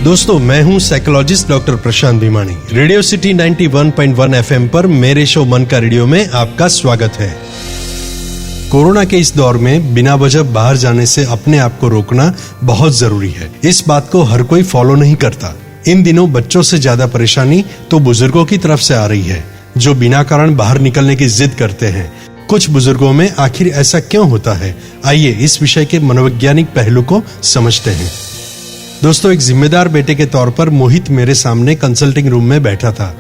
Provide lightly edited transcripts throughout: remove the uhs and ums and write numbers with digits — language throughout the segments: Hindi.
दोस्तों, मैं हूं साइकोलॉजिस्ट डॉक्टर प्रशांत भीमानी। रेडियो सिटी 91.1 एफएम पर मेरे शो मन का रेडियो में आपका स्वागत है। कोरोना के इस दौर में बिना वजह बाहर जाने से अपने आप को रोकना बहुत जरूरी है। इस बात को हर कोई फॉलो नहीं करता। इन दिनों बच्चों से ज्यादा परेशानी तो बुजुर्गों की तरफ से आ रही है, जो बिना कारण बाहर निकलने की जिद करते हैं। कुछ बुजुर्गों में आखिर ऐसा क्यों होता है, आइए इस विषय के मनोवैज्ञानिक पहलू को समझते हैं। दोस्तों, एक जिम्मेदार बेटे के तौर पर मोहित मेरे सामने कंसल्टिंग रूम में बैठा था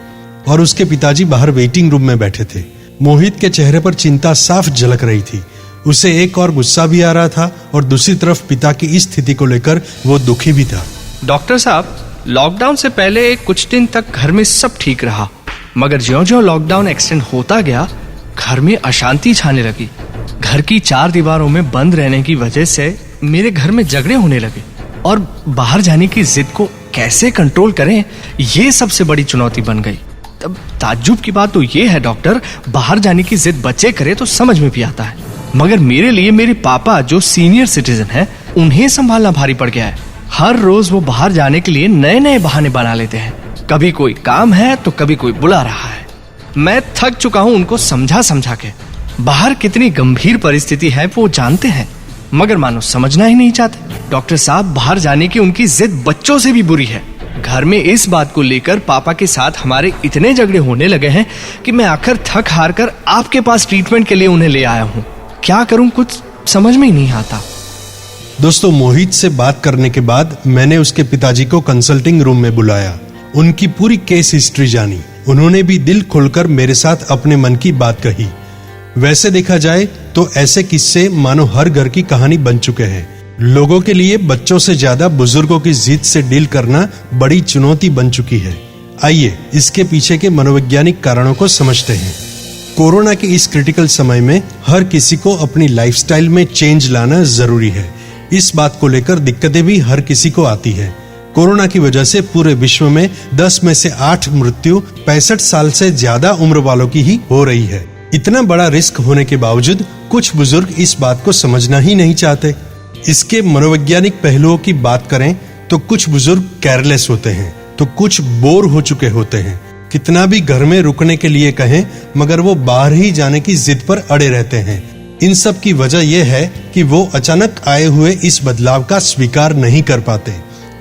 और उसके पिताजी बाहर वेटिंग रूम में बैठे थे। मोहित के चेहरे पर चिंता साफ झलक रही थी। उसे एक और गुस्सा भी आ रहा था और दूसरी तरफ पिता की इस स्थिति को लेकर वो दुखी भी था। डॉक्टर साहब, लॉकडाउन से पहले कुछ दिन तक घर में सब ठीक रहा, मगर ज्यों-ज्यों लॉकडाउन एक्सटेंड होता गया, घर में अशांति छाने लगी। घर की चार दीवारों में बंद रहने की वजह से मेरे घर में झगड़े होने लगे और बाहर जाने की जिद को कैसे कंट्रोल करें, ये सबसे बड़ी चुनौती बन गई। तब ताज्जुब की बात तो ये है डॉक्टर, बाहर जाने की जिद बच्चे करे तो समझ में भी आता है, मगर मेरे लिए मेरे पापा जो सीनियर सिटीजन हैं, उन्हें संभालना भारी पड़ गया है। हर रोज वो बाहर जाने के लिए नए नए बहाने बना लेते हैं। कभी कोई काम है तो कभी कोई बुला रहा है। मैं थक चुका हूं उनको समझा समझा के। बाहर कितनी गंभीर परिस्थिति है वो जानते हैं, मगर मानो समझना ही नहीं चाहते। डॉक्टर साहब, बाहर जाने की उनकी जिद बच्चों से भी बुरी है। घर में इस बात को लेकर पापा के साथ हमारे इतने झगड़े होने लगे हैं कि मैं आखिर थक हार कर आपके पास ट्रीटमेंट के लिए उन्हें ले आया हूँ। क्या करूँ, कुछ समझ में ही नहीं आता। दोस्तों, मोहित से बात करने के बाद मैंने उसके पिताजी को कंसल्टिंग रूम में बुलाया। उनकी पूरी केस हिस्ट्री जानी। उन्होंने भी दिल खोलकर मेरे साथ अपने मन की बात कही। वैसे देखा जाए तो ऐसे किस्से मानो हर घर की कहानी बन चुके हैं। लोगों के लिए बच्चों से ज्यादा बुजुर्गों की जिद से डील करना बड़ी चुनौती बन चुकी है। आइए इसके पीछे के मनोवैज्ञानिक कारणों को समझते हैं। कोरोना के इस क्रिटिकल समय में हर किसी को अपनी लाइफस्टाइल में चेंज लाना जरूरी है। इस बात को लेकर दिक्कतें भी हर किसी को आती है। कोरोना की वजह से पूरे विश्व में 10 में से 8 मृत्यु 65 साल से ज्यादा उम्र वालों की ही हो रही है। इतना बड़ा रिस्क होने के बावजूद कुछ बुजुर्ग इस बात को समझना ही नहीं चाहते। इसके मनोवैज्ञानिक पहलुओं की बात करें तो कुछ बुजुर्ग केयरलेस होते हैं, तो कुछ बोर हो चुके होते हैं। कितना भी घर में रुकने के लिए कहें, मगर वो बाहर ही जाने की जिद पर अड़े रहते हैं। इन सब की वजह यह है कि वो अचानक आए हुए इस बदलाव का स्वीकार नहीं कर पाते।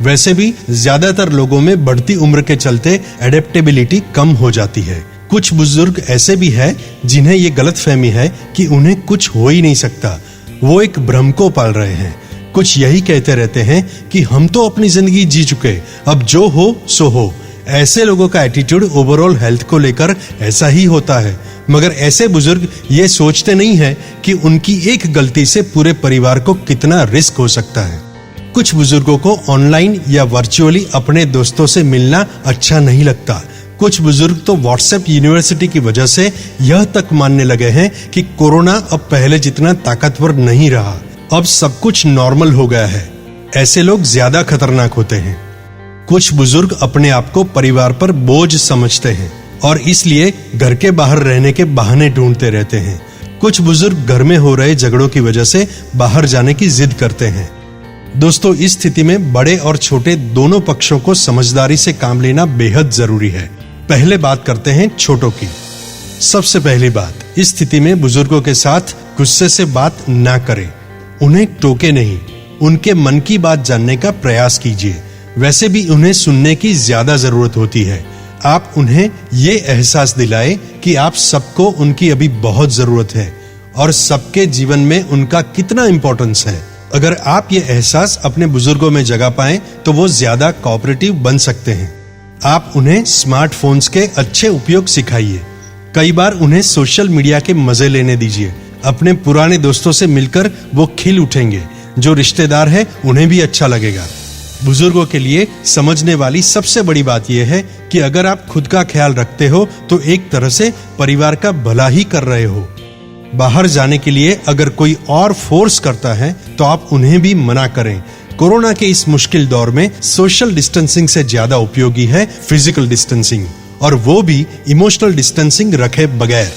वैसे भी ज्यादातर लोगों में बढ़ती उम्र के चलते एडेप्टेबिलिटी कम हो जाती है। कुछ बुजुर्ग ऐसे भी हैं जिन्हें ये गलतफहमी है कि उन्हें कुछ हो ही नहीं सकता। वो एक भ्रम को पाल रहे हैं। कुछ यही कहते रहते हैं कि हम तो अपनी जिंदगी जी चुके, अब जो हो सो हो। ऐसे लोगों का एटीट्यूड ओवरऑल हेल्थ को लेकर ऐसा ही होता है, मगर ऐसे बुजुर्ग ये सोचते नहीं है कि उनकी एक गलती से पूरे परिवार को कितना रिस्क हो सकता है। कुछ बुजुर्गों को ऑनलाइन या वर्चुअली अपने दोस्तों से मिलना अच्छा नहीं लगता। कुछ बुजुर्ग तो व्हाट्सएप यूनिवर्सिटी की वजह से यह तक मानने लगे हैं कि कोरोना अब पहले जितना ताकतवर नहीं रहा, अब सब कुछ नॉर्मल हो गया है। ऐसे लोग ज्यादा खतरनाक होते हैं। कुछ बुजुर्ग अपने आप को परिवार पर बोझ समझते हैं और इसलिए घर के बाहर रहने के बहाने ढूंढते रहते हैं। कुछ बुजुर्ग घर में हो रहे झगड़ों की वजह से बाहर जाने की जिद करते हैं। दोस्तों, इस स्थिति में बड़े और छोटे दोनों पक्षों को समझदारी से काम लेना बेहद जरूरी है। पहले बात करते हैं छोटों की। सबसे पहली बात, इस स्थिति में बुजुर्गों के साथ गुस्से से बात ना करें। उन्हें टोके नहीं, उनके मन की बात जानने का प्रयास कीजिए। वैसे भी उन्हें सुनने की ज्यादा जरूरत होती है। आप उन्हें ये एहसास दिलाएं कि आप सबको उनकी अभी बहुत जरूरत है और सबके जीवन में उनका कितना इंपॉर्टेंस है। अगर आप ये एहसास अपने बुजुर्गों में जगा पाएं तो वो ज्यादा कोऑपरेटिव बन सकते हैं। आप उन्हें स्मार्टफोन्स के अच्छे उपयोग सिखाइए। कई बार उन्हें सोशल मीडिया के मजे लेने दीजिए। अपने पुराने दोस्तों से मिलकर वो खिल उठेंगे। जो रिश्तेदार है उन्हें भी अच्छा लगेगा। बुजुर्गों के लिए समझने वाली सबसे बड़ी बात यह है कि अगर आप खुद का ख्याल रखते हो तो एक तरह से परिवार का भला ही कर रहे हो। बाहर जाने के लिए अगर कोई और फोर्स करता है तो आप उन्हें भी मना करें। कोरोना के इस मुश्किल दौर में सोशल डिस्टेंसिंग से ज्यादा उपयोगी है फिजिकल डिस्टेंसिंग, और वो भी इमोशनल डिस्टेंसिंग रखे बगैर।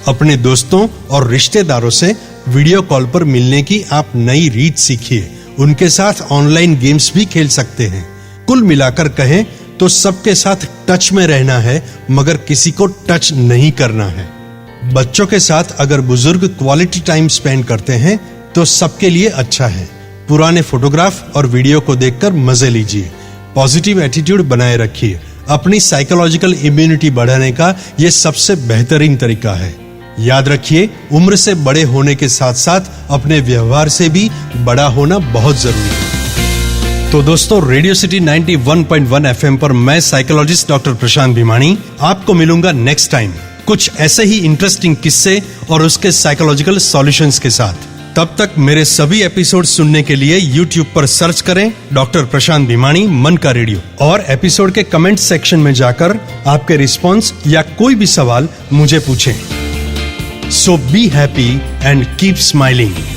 अपने दोस्तों और रिश्तेदारों से वीडियो कॉल पर मिलने की आप नई रीत सीखिए उनके साथ ऑनलाइन गेम्स भी खेल सकते हैं। कुल मिलाकर कहें तो सबके साथ टच में रहना है, मगर किसी को टच नहीं करना है। बच्चों के साथ अगर बुजुर्ग क्वालिटी टाइम स्पेंड करते हैं तो सबके लिए अच्छा है। पुराने फोटोग्राफ और वीडियो को देखकर मजे लीजिए। पॉजिटिव एटीट्यूड बनाए रखिए। अपनी साइकोलॉजिकल इम्यूनिटी बढ़ाने का यह सबसे बेहतरीन तरीका है। याद रखिए, उम्र से बड़े होने के साथ साथ अपने व्यवहार से भी बड़ा होना बहुत जरूरी है। तो दोस्तों, रेडियो सिटी 91.1 FM पर मैं साइकोलॉजिस्ट डॉक्टर प्रशांत भीमानी आपको मिलूंगा नेक्स्ट टाइम कुछ ऐसे ही इंटरेस्टिंग किस्से और उसके साइकोलॉजिकल सॉल्यूशंस के साथ। तब तक मेरे सभी एपिसोड सुनने के लिए YouTube पर सर्च करें डॉक्टर प्रशांत भीमानी मन का रेडियो, और एपिसोड के कमेंट सेक्शन में जाकर आपके रिस्पॉन्स या कोई भी सवाल मुझे पूछें। So be happy and keep smiling.